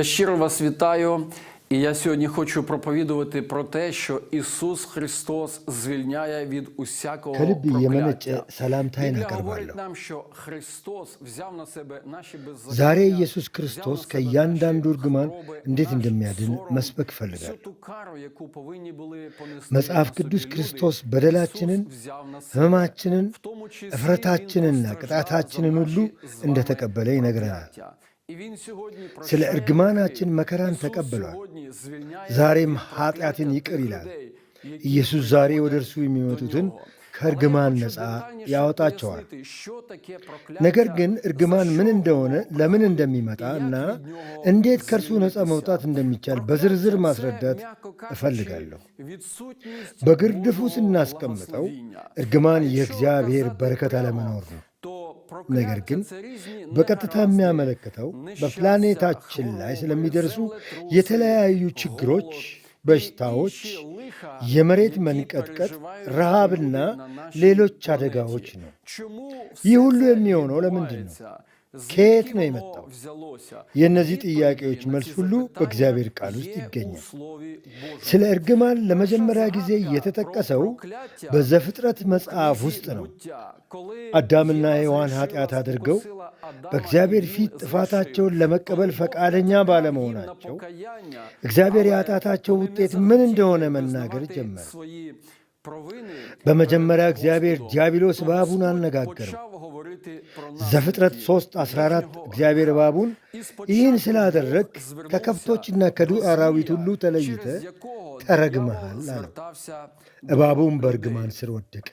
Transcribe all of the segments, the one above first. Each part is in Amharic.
Я щиро вас вітаю, і я сьогодні хочу проповідувати про те, що Ісус Христос звільняє від усякого прокляття. Біблія говорить нам, що Христос взяв на себе наші беззаконня, ዛሬ ኢየሱስ ክርስቶስ ከእያንዳንዱ እርግማን እንዴት እንደሚያድን መስበክ ፈልጋል። መጽሐፍ ቅዱስ ክርስቶስ በደላችንን፣ ሕመማችንን፣ እፍረታችንንና ቅጣታችንን ሁሉ እንደተቀበለ ይነግረናል። ስለ እርግማናችን መከራን ተቀብሏል። ዛሬም ኃጢአትን ይቅር ይላል። ኢየሱስ ዛሬ ወደ እርሱ የሚመጡትን ከእርግማን ነፃ ያወጣቸዋል። ነገር ግን እርግማን ምን እንደሆነ፣ ለምን እንደሚመጣ እና እንዴት ከእርሱ ነፃ መውጣት እንደሚቻል በዝርዝር ማስረዳት እፈልጋለሁ። በግርድፉ ስናስቀምጠው እርግማን የእግዚአብሔር በረከት አለመኖር ነው። ነገር ግን በቀጥታ የሚያመለክተው በፕላኔታችን ላይ ስለሚደርሱ የተለያዩ ችግሮች፣ በሽታዎች፣ የመሬት መንቀጥቀጥ፣ ረሃብና ሌሎች አደጋዎች ነው። ይህ ሁሉ የሚሆነው ለምንድን ነው? ከየት ነው የመጣው? የእነዚህ ጥያቄዎች መልስ ሁሉ በእግዚአብሔር ቃል ውስጥ ይገኛል። ስለ እርግማን ለመጀመሪያ ጊዜ የተጠቀሰው በዘፍጥረት መጽሐፍ ውስጥ ነው። አዳምና ሔዋን ኃጢአት አድርገው በእግዚአብሔር ፊት ጥፋታቸውን ለመቀበል ፈቃደኛ ባለመሆናቸው እግዚአብሔር የኃጢአታቸው ውጤት ምን እንደሆነ መናገር ጀመረ። በመጀመሪያ እግዚአብሔር ዲያብሎስ እባቡን አነጋገረው። ዘፍጥረት 3:14 እግዚአብሔር እባቡን ይህን ስላደረግ ከከብቶችና ከዱር አራዊት ሁሉ ተለይተ ተረግመሃል አለው። እባቡም በእርግማን ስር ወደቀ።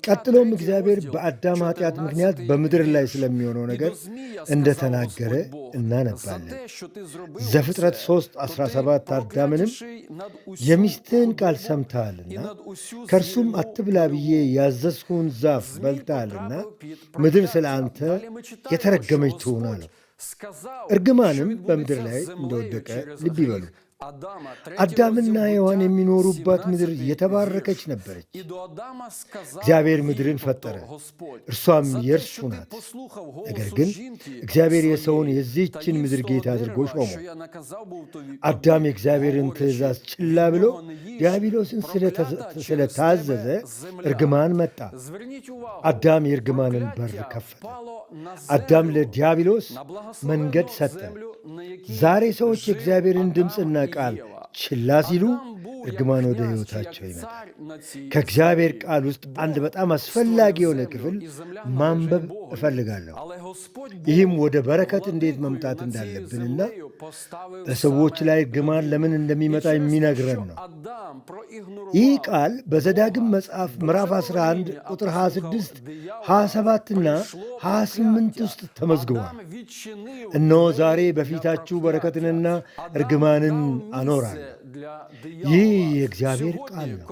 ቀጥሎም እግዚአብሔር በአዳም ኃጢአት ምክንያት በምድር ላይ ስለሚሆነው ነገር እንደተናገረ እናነባለን። ዘፍጥረት 3:17 አዳምንም የሚስትህን ቃል ሰምተሃልና ከእርሱም አትብላ ብዬ ያዘዝሁን ዛፍ በልተሃልና ምድር ስለ አንተ የተረገመች ትሁን አለው። እርግማንም በምድር ላይ እንደወደቀ ልብ ይበሉ። አዳምና ሔዋን የሚኖሩባት ምድር የተባረከች ነበረች። እግዚአብሔር ምድርን ፈጠረ፣ እርሷም የእርሱ ናት። ነገር ግን እግዚአብሔር የሰውን የዚህችን ምድር ጌታ አድርጎ ሾመው። አዳም የእግዚአብሔርን ትእዛዝ ችላ ብሎ ዲያብሎስን ስለታዘዘ እርግማን መጣ። አዳም የእርግማንን በር ከፈተ። አዳም ለዲያብሎስ መንገድ ሰጠ። ዛሬ ሰዎች የእግዚአብሔርን ድምፅና ቃል ችላ ሲሉ እርግማን ወደ ሕይወታቸው ይመጣል። ከእግዚአብሔር ቃል ውስጥ አንድ በጣም አስፈላጊ የሆነ ክፍል ማንበብ እፈልጋለሁ። ይህም ወደ በረከት እንዴት መምጣት እንዳለብንና በሰዎች ላይ እርግማን ለምን እንደሚመጣ የሚነግረን ነው። ይህ ቃል በዘዳግም መጽሐፍ ምዕራፍ 11 ቁጥር 26፣ 27ና 28 ውስጥ ተመዝግቧል። እነሆ ዛሬ በፊታችሁ በረከትንና እርግማንን አኖራለሁ። ይህ የእግዚአብሔር ቃል ነው።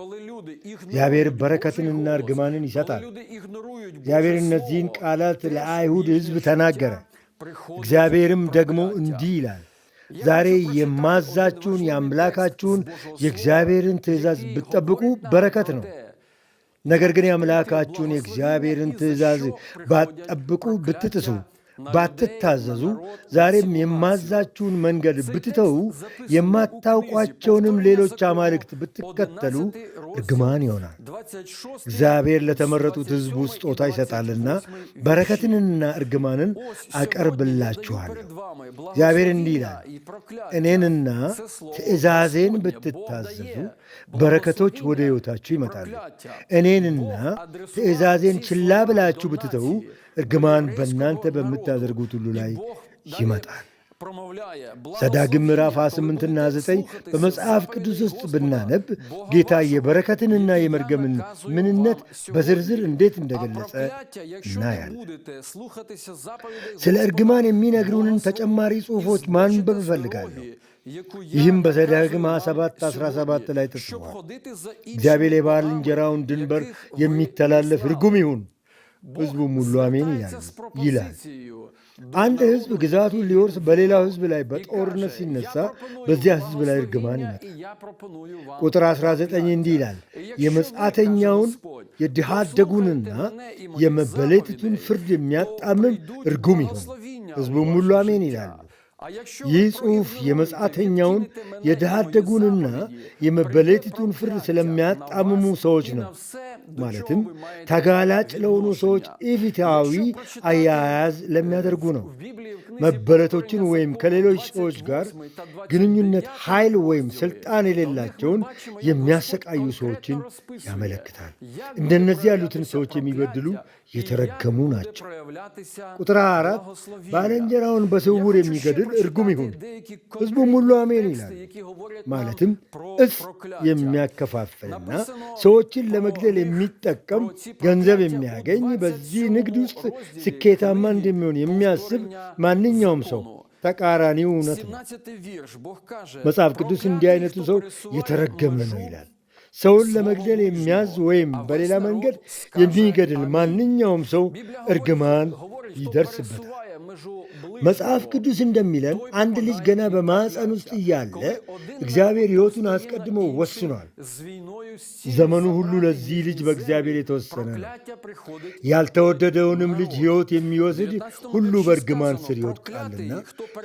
እግዚአብሔር በረከትንና እርግማንን ይሰጣል። እግዚአብሔር እነዚህን ቃላት ለአይሁድ ሕዝብ ተናገረ። እግዚአብሔርም ደግሞ እንዲህ ይላል፣ ዛሬ የማዛችሁን የአምላካችሁን የእግዚአብሔርን ትእዛዝ ብትጠብቁ በረከት ነው። ነገር ግን የአምላካችሁን የእግዚአብሔርን ትእዛዝ ባትጠብቁ፣ ብትጥሱ፣ ባትታዘዙ፣ ዛሬም የማዛችሁን መንገድ ብትተዉ፣ የማታውቋቸውንም ሌሎች አማልክት ብትከተሉ እርግማን ይሆናል። እግዚአብሔር ለተመረጡት ሕዝቡ ስጦታ ይሰጣልና በረከትንና እርግማንን አቀርብላችኋለሁ። እግዚአብሔር እንዲህ ይላል፣ እኔንና ትእዛዜን ብትታዘዙ በረከቶች ወደ ሕይወታችሁ ይመጣሉ። እኔንና ትእዛዜን ችላ ብላችሁ ብትተዉ እርግማን በእናንተ በምታደርጉት ሁሉ ላይ ይመጣል። ዘዳግም ምዕራፍ 8ና 9 በመጽሐፍ ቅዱስ ውስጥ ብናነብ ጌታ የበረከትንና የመርገምን ምንነት በዝርዝር እንዴት እንደገለጸ እናያለን። ስለ እርግማን የሚነግሩንን ተጨማሪ ጽሑፎች ማንበብ እፈልጋለሁ። ይህም በዘዳግም 7:17 ላይ ተጽፏል። እግዚአብሔር የባልንጀራውን ድንበር የሚተላለፍ ርጉም ይሁን፣ ሕዝቡም ሁሉ አሜን ይላል። አንድ ሕዝብ ግዛቱን ሊወርስ በሌላው ሕዝብ ላይ በጦርነት ሲነሳ በዚያ ሕዝብ ላይ እርግማን ይመጣል። ቁጥር 19 እንዲህ ይላል፣ የመጻተኛውን የድሃ አደጉንና የመበለቲቱን ፍርድ የሚያጣምም ርጉም ይሁን። ሕዝቡም ሁሉ አሜን ይላሉ። ይህ ጽሑፍ የመጻተኛውን የድሃ አደጉንና የመበለቲቱን ፍርድ ስለሚያጣምሙ ሰዎች ነው። ማለትም ተጋላጭ ለሆኑ ሰዎች ኢፍትሐዊ አያያዝ ለሚያደርጉ ነው። መበለቶችን ወይም ከሌሎች ሰዎች ጋር ግንኙነት ኃይል ወይም ሥልጣን የሌላቸውን የሚያሰቃዩ ሰዎችን ያመለክታል። እንደነዚህ ያሉትን ሰዎች የሚበድሉ የተረገሙ ናቸው። ቁጥር 4 ባልንጀራውን በስውር የሚገድል እርጉም ይሁን። ሕዝቡም ሁሉ አሜን ይላል። ማለትም የሚያከፋፍልና ሰዎችን ለመግደል የሚጠቀም ገንዘብ የሚያገኝ በዚህ ንግድ ውስጥ ስኬታማ እንደሚሆን የሚያስብ ማንኛውም ሰው ተቃራኒው እውነት ነው። መጽሐፍ ቅዱስ እንዲህ አይነቱ ሰው የተረገመ ነው ይላል። ሰውን ለመግደል የሚያዝ ወይም በሌላ መንገድ የሚገድል ማንኛውም ሰው እርግማን ይደርስበታል። መጽሐፍ ቅዱስ እንደሚለን አንድ ልጅ ገና በማኅፀን ውስጥ እያለ እግዚአብሔር ሕይወቱን አስቀድሞ ወስኗል። ዘመኑ ሁሉ ለዚህ ልጅ በእግዚአብሔር የተወሰነ ነው። ያልተወደደውንም ልጅ ሕይወት የሚወስድ ሁሉ በእርግማን ስር ይወድቃልና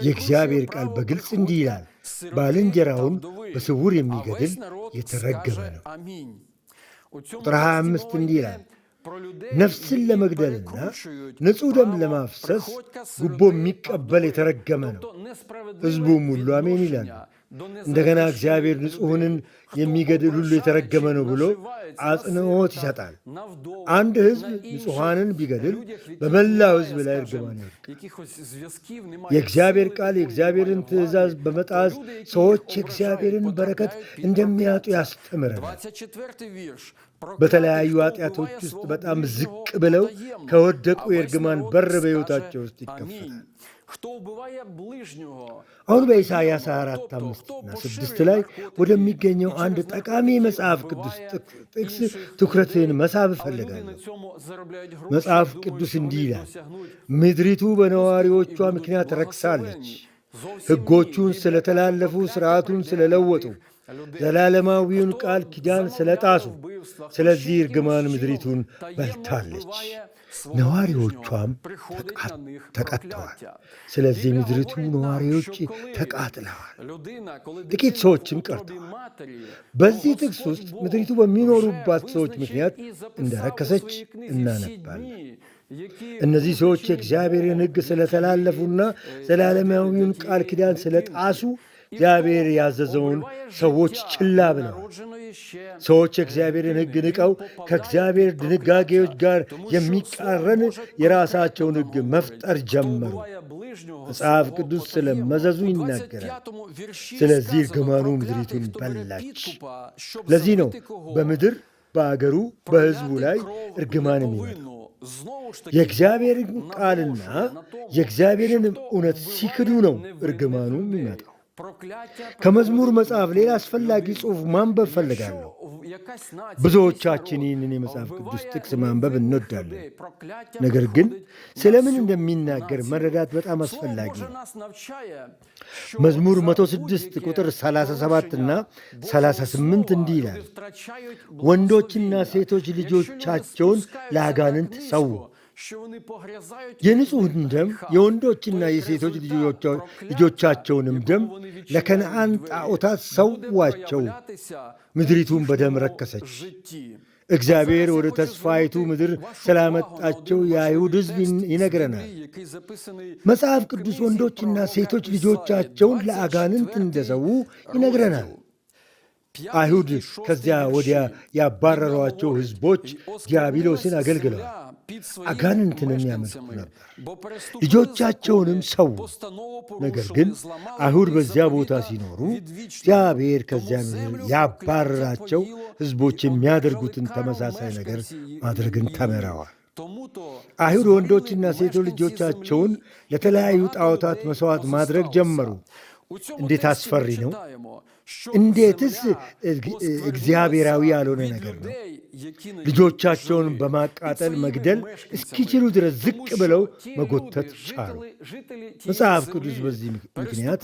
የእግዚአብሔር ቃል በግልጽ እንዲህ ይላል፣ ባልንጀራውን በስውር የሚገድል የተረገመ ነው። ቁጥር 25 እንዲህ ይላል፣ ነፍስን ለመግደልና ንጹሕ ደም ለማፍሰስ ጉቦ የሚቀበል የተረገመ ነው። ሕዝቡም ሁሉ አሜን ይላሉ። እንደገና እግዚአብሔር ንጹሕንን የሚገድል ሁሉ የተረገመ ነው ብሎ አጽንዖት ይሰጣል። አንድ ሕዝብ ንጹሐንን ቢገድል በመላው ሕዝብ ላይ እርግማን ይወድቃል። የእግዚአብሔር ቃል የእግዚአብሔርን ትእዛዝ በመጣስ ሰዎች የእግዚአብሔርን በረከት እንደሚያጡ ያስተምረናል። በተለያዩ ኃጢአቶች ውስጥ በጣም ዝቅ ብለው ከወደቁ የእርግማን በር በሕይወታቸው ውስጥ ይከፈታል። አሁን በኢሳይያስ 4:5 እና 6 ላይ ወደሚገኘው አንድ ጠቃሚ መጽሐፍ ቅዱስ ጥቅስ ትኩረትን መሳብ እፈልጋለሁ። መጽሐፍ ቅዱስ እንዲህ ይላል፣ ምድሪቱ በነዋሪዎቿ ምክንያት ረክሳለች፣ ሕጎቹን ስለተላለፉ፣ ሥርዓቱን ስለለወጡ፣ ዘላለማዊውን ቃል ኪዳን ስለጣሱ፣ ስለዚህ እርግማን ምድሪቱን በልታለች፣ ነዋሪዎቿም ተቀጥተዋል። ስለዚህ ምድሪቱ ነዋሪዎች ተቃጥለዋል፣ ጥቂት ሰዎችም ቀርተዋል። በዚህ ጥቅስ ውስጥ ምድሪቱ በሚኖሩባት ሰዎች ምክንያት እንደረከሰች እናነባለን። እነዚህ ሰዎች የእግዚአብሔርን ሕግ ስለተላለፉና ዘላለማዊውን ቃል ኪዳን ስለጣሱ እግዚአብሔር ያዘዘውን ሰዎች ችላ ብለዋል። ሰዎች የእግዚአብሔርን ሕግ ንቀው ከእግዚአብሔር ድንጋጌዎች ጋር የሚቃረን የራሳቸውን ሕግ መፍጠር ጀመሩ። መጽሐፍ ቅዱስ ስለ መዘዙ ይናገራል። ስለዚህ እርግማኑ ምድሪቱን በላች። ለዚህ ነው በምድር በአገሩ በሕዝቡ ላይ እርግማን የሚመጣው። የእግዚአብሔርን ቃልና የእግዚአብሔርን እውነት ሲክዱ ነው እርግማኑ የሚመጣው። ከመዝሙር መጽሐፍ ሌላ አስፈላጊ ጽሑፍ ማንበብ ፈልጋለሁ። ብዙዎቻችን ይህንን የመጽሐፍ ቅዱስ ጥቅስ ማንበብ እንወዳለን። ነገር ግን ስለምን እንደሚናገር መረዳት በጣም አስፈላጊ ነው። መዝሙር 106 ቁጥር 37 እና 38 እንዲህ ይላል፣ ወንዶችና ሴቶች ልጆቻቸውን ለአጋንንት ሰው የንጹሕን ደም የወንዶችና የሴቶች ልጆቻቸውንም ደም ለከነዓን ጣዖታት ሰዋቸው፣ ምድሪቱን በደም ረከሰች። እግዚአብሔር ወደ ተስፋይቱ ምድር ስላመጣቸው የአይሁድ ሕዝብ ይነግረናል። መጽሐፍ ቅዱስ ወንዶችና ሴቶች ልጆቻቸውን ለአጋንንት እንደሰዉ ይነግረናል። አይሁድ ከዚያ ወዲያ ያባረሯቸው ሕዝቦች ዲያብሎስን አገልግለዋል፣ አጋንንትንም ያመልኩ ነበር፣ ልጆቻቸውንም ሰው። ነገር ግን አይሁድ በዚያ ቦታ ሲኖሩ እግዚአብሔር ከዚያ ምድር ያባረራቸው ሕዝቦች የሚያደርጉትን ተመሳሳይ ነገር ማድረግን ተምረዋል። አይሁድ ወንዶችና ሴቶች ልጆቻቸውን ለተለያዩ ጣዖታት መሥዋዕት ማድረግ ጀመሩ። እንዴት አስፈሪ ነው! እንዴትስ እግዚአብሔራዊ ያልሆነ ነገር ነው! ልጆቻቸውን በማቃጠል መግደል እስኪችሉ ድረስ ዝቅ ብለው መጎተት ቻሉ። መጽሐፍ ቅዱስ በዚህ ምክንያት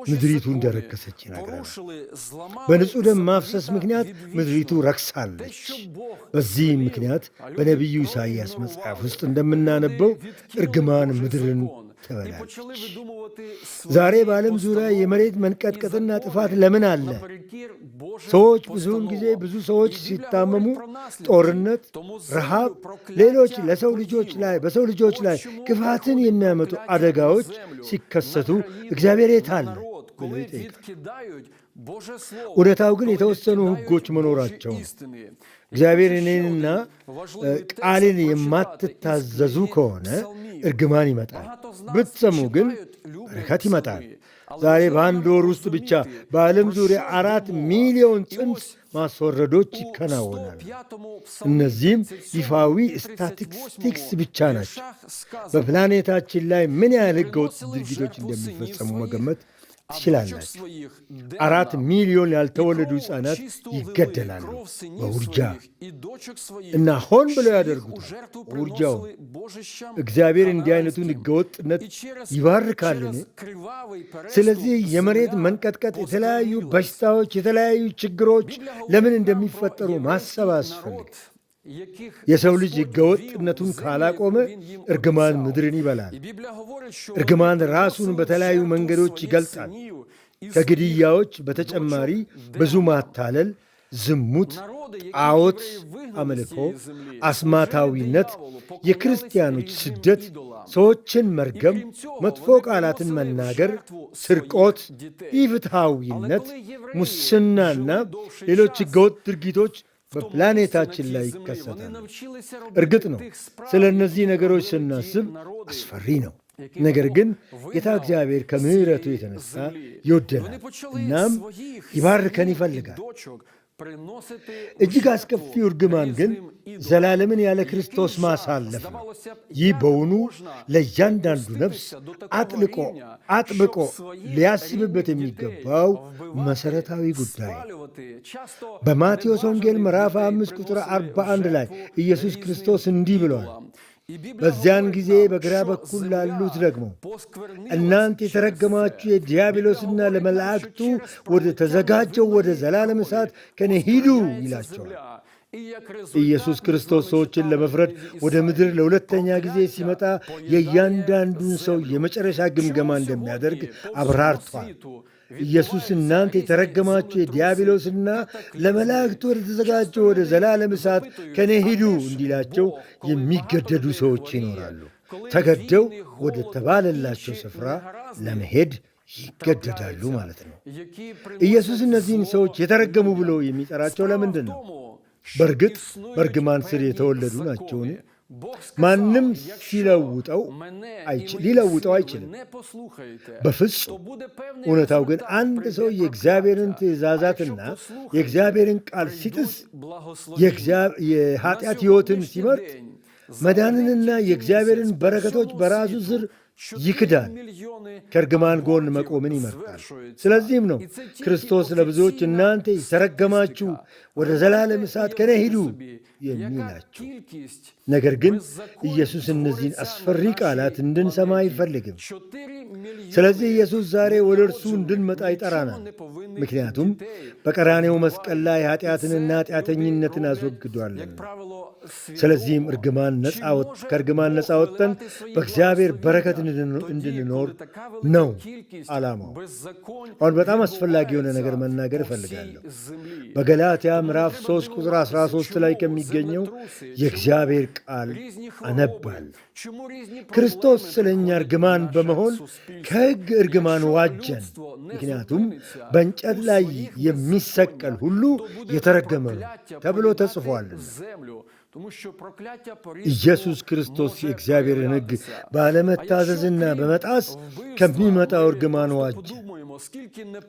ምድሪቱ እንደረከሰች ይነግረናል። በንጹሕ ደም ማፍሰስ ምክንያት ምድሪቱ ረክሳለች። በዚህ ምክንያት በነቢዩ ኢሳይያስ መጽሐፍ ውስጥ እንደምናነበው እርግማን ምድርን ትበላለች። ዛሬ በዓለም ዙሪያ የመሬት መንቀጥቀጥና ጥፋት ለምን አለ? ሰዎች ብዙውን ጊዜ ብዙ ሰዎች ሲታመሙ፣ ጦርነት፣ ረሃብ፣ ሌሎች በሰው ልጆች ላይ ክፋትን የሚያመጡ አደጋዎች ሲከሰቱ እግዚአብሔር የት አለ ብለው ይጠይቃል። እውነታው ግን የተወሰኑ ሕጎች መኖራቸው ነው። እግዚአብሔር እኔንና ቃሌን የማትታዘዙ ከሆነ እርግማን ይመጣል፣ ብትሰሙ ግን በረከት ይመጣል። ዛሬ በአንድ ወር ውስጥ ብቻ በዓለም ዙሪያ 4 ሚሊዮን ጽንስ ማስወረዶች ይከናወናሉ። እነዚህም ይፋዊ ስታቲስቲክስ ብቻ ናቸው። በፕላኔታችን ላይ ምን ያህል ሕገወጥ ድርጊቶች እንደሚፈጸሙ መገመት ትችላላችሁ። 4 ሚሊዮን ያልተወለዱ ሕፃናት ይገደላሉ በውርጃ እና ሆን ብለው ያደርጉታል። ውርጃው እግዚአብሔር እንዲህ አይነቱን ሕገወጥነት ይባርካልን? ስለዚህ የመሬት መንቀጥቀጥ፣ የተለያዩ በሽታዎች፣ የተለያዩ ችግሮች ለምን እንደሚፈጠሩ ማሰብ አስፈልግ። የሰው ልጅ ሕገወጥነቱን ካላቆመ እርግማን ምድርን ይበላል። እርግማን ራሱን በተለያዩ መንገዶች ይገልጣል። ከግድያዎች በተጨማሪ ብዙ ማታለል፣ ዝሙት፣ ጣዖት አምልኮ፣ አስማታዊነት፣ የክርስቲያኖች ስደት፣ ሰዎችን መርገም፣ መጥፎ ቃላትን መናገር፣ ስርቆት፣ ኢፍትሐዊነት፣ ሙስናና ሌሎች ሕገወጥ ድርጊቶች በፕላኔታችን ላይ ይከሰታል። እርግጥ ነው ስለ እነዚህ ነገሮች ስናስብ አስፈሪ ነው። ነገር ግን ጌታ እግዚአብሔር ከምሕረቱ የተነሳ ይወደናል፣ እናም ይባርከን ይፈልጋል። እጅግ አስከፊው እርግማን ግን ዘላለምን ያለ ክርስቶስ ማሳለፍ ነው። ይህ በውኑ ለእያንዳንዱ ነፍስ አጥብቆ ሊያስብበት የሚገባው መሠረታዊ ጉዳይ ነው። በማቴዎስ ወንጌል ምዕራፍ 5 ቁጥር 41 ላይ ኢየሱስ ክርስቶስ እንዲህ ብሏል፣ በዚያን ጊዜ በግራ በኩል ላሉት ደግሞ እናንተ የተረገማችሁ የዲያብሎስና ለመላእክቱ ወደ ተዘጋጀው ወደ ዘላለም እሳት ከኔ ሂዱ ይላቸዋል። ኢየሱስ ክርስቶስ ሰዎችን ለመፍረድ ወደ ምድር ለሁለተኛ ጊዜ ሲመጣ የእያንዳንዱን ሰው የመጨረሻ ግምገማ እንደሚያደርግ አብራርቷል። ኢየሱስ እናንተ የተረገማችሁ የዲያብሎስና ለመላእክቱ ወደ ተዘጋጀው ወደ ዘላለም እሳት ከኔ ሂዱ እንዲላቸው የሚገደዱ ሰዎች ይኖራሉ። ተገደው ወደ ተባለላቸው ስፍራ ለመሄድ ይገደዳሉ ማለት ነው። ኢየሱስ እነዚህን ሰዎች የተረገሙ ብሎ የሚጠራቸው ለምንድን ነው? በእርግጥ በእርግማን ስር የተወለዱ ናቸውን? ማንም ሊለውጠው አይችልም፣ በፍጹም። እውነታው ግን አንድ ሰው የእግዚአብሔርን ትእዛዛትና የእግዚአብሔርን ቃል ሲጥስ፣ የኃጢአት ሕይወትን ሲመርጥ፣ መዳንንና የእግዚአብሔርን በረከቶች በራሱ ስር ይክዳል፣ ከእርግማን ጎን መቆምን ይመርጣል። ስለዚህም ነው ክርስቶስ ለብዙዎች እናንተ የተረገማችሁ ወደ ዘላለም እሳት ከኔ ሂዱ የሚላቸው። ነገር ግን ኢየሱስ እነዚህን አስፈሪ ቃላት እንድንሰማ አይፈልግም። ስለዚህ ኢየሱስ ዛሬ ወደ እርሱ እንድንመጣ ይጠራናል። ምክንያቱም በቀራኔው መስቀል ላይ ኃጢአትንና ኃጢአተኝነትን አስወግዷልና። ስለዚህም ከእርግማን ነፃ ወጥተን በእግዚአብሔር በረከት እንድንኖር ነው ዓላማው። አሁን በጣም አስፈላጊ የሆነ ነገር መናገር እፈልጋለሁ። በገላትያ ምዕራፍ 3 ቁጥር 13 ላይ ከሚገኘው የእግዚአብሔር ቃል አነባለሁ። ክርስቶስ ስለ እኛ እርግማን በመሆን ከሕግ እርግማን ዋጀን፣ ምክንያቱም በእንጨት ላይ የሚሰቀል ሁሉ የተረገመ ነው ተብሎ ተጽፏልና። ኢየሱስ ክርስቶስ የእግዚአብሔርን ሕግ ባለመታዘዝና በመጣስ ከሚመጣው እርግማን ዋጀ።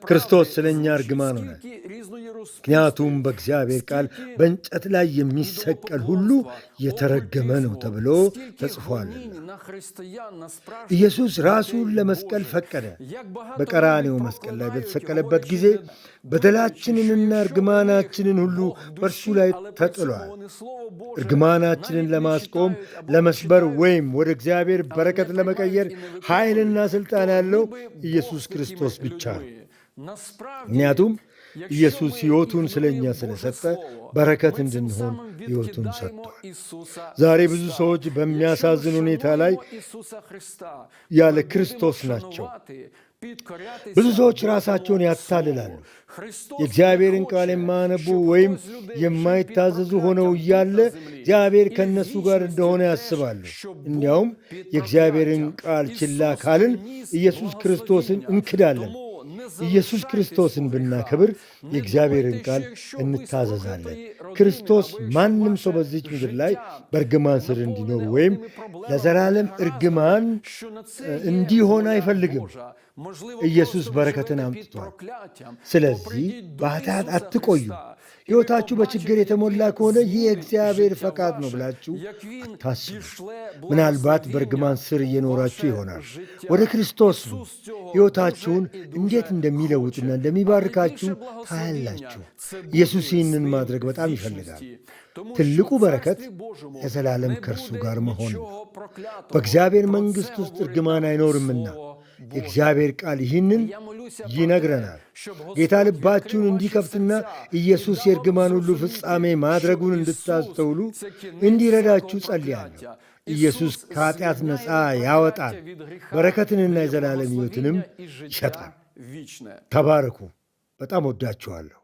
ክርስቶስ ስለ እኛ እርግማን ሆነ፣ ምክንያቱም በእግዚአብሔር ቃል በእንጨት ላይ የሚሰቀል ሁሉ የተረገመ ነው ተብሎ ተጽፏልና። ኢየሱስ ራሱን ለመስቀል ፈቀደ። በቀራኔው መስቀል ላይ በተሰቀለበት ጊዜ በደላችንንና እርግማናችንን ሁሉ በእርሱ ላይ ተጥሏል። እርግማናችንን ለማስቆም፣ ለመስበር ወይም ወደ እግዚአብሔር በረከት ለመቀየር ኃይልና ሥልጣን ያለው ኢየሱስ ክርስቶስ ብቻ ነው። ምክንያቱም ኢየሱስ ሕይወቱን ስለ እኛ ስለሰጠ በረከት እንድንሆን ሕይወቱን ሰጥቷል። ዛሬ ብዙ ሰዎች በሚያሳዝን ሁኔታ ላይ ያለ ክርስቶስ ናቸው። ብዙ ሰዎች ራሳቸውን ያታልላሉ። የእግዚአብሔርን ቃል የማያነቡ ወይም የማይታዘዙ ሆነው እያለ እግዚአብሔር ከእነሱ ጋር እንደሆነ ያስባሉ። እንዲያውም የእግዚአብሔርን ቃል ችላ ካልን ኢየሱስ ክርስቶስን እንክዳለን። ኢየሱስ ክርስቶስን ብናከብር የእግዚአብሔርን ቃል እንታዘዛለን። ክርስቶስ ማንም ሰው በዚች ምድር ላይ በእርግማን ስር እንዲኖር ወይም ለዘላለም እርግማን እንዲሆን አይፈልግም። ኢየሱስ በረከትን አምጥቷል። ስለዚህ በኃጢአት አትቆዩ። ሕይወታችሁ በችግር የተሞላ ከሆነ ይህ የእግዚአብሔር ፈቃድ ነው ብላችሁ አታስቡ። ምናልባት በእርግማን ስር እየኖራችሁ ይሆናል። ወደ ክርስቶስ ነው። ሕይወታችሁን እንዴት እንደሚለውጥና እንደሚባርካችሁ ታያላችሁ። ኢየሱስ ይህንን ማድረግ በጣም ይፈልጋል። ትልቁ በረከት የዘላለም ከእርሱ ጋር መሆን ነው። በእግዚአብሔር መንግሥት ውስጥ እርግማን አይኖርምና የእግዚአብሔር ቃል ይህንን ይነግረናል። ጌታ ልባችሁን እንዲከፍትና ኢየሱስ የእርግማን ሁሉ ፍጻሜ ማድረጉን እንድታስተውሉ እንዲረዳችሁ ጸልያለሁ። ኢየሱስ ከኃጢአት ነፃ ያወጣል፣ በረከትንና የዘላለም ሕይወትንም ይሰጣል። ተባረኩ። በጣም ወዳችኋለሁ።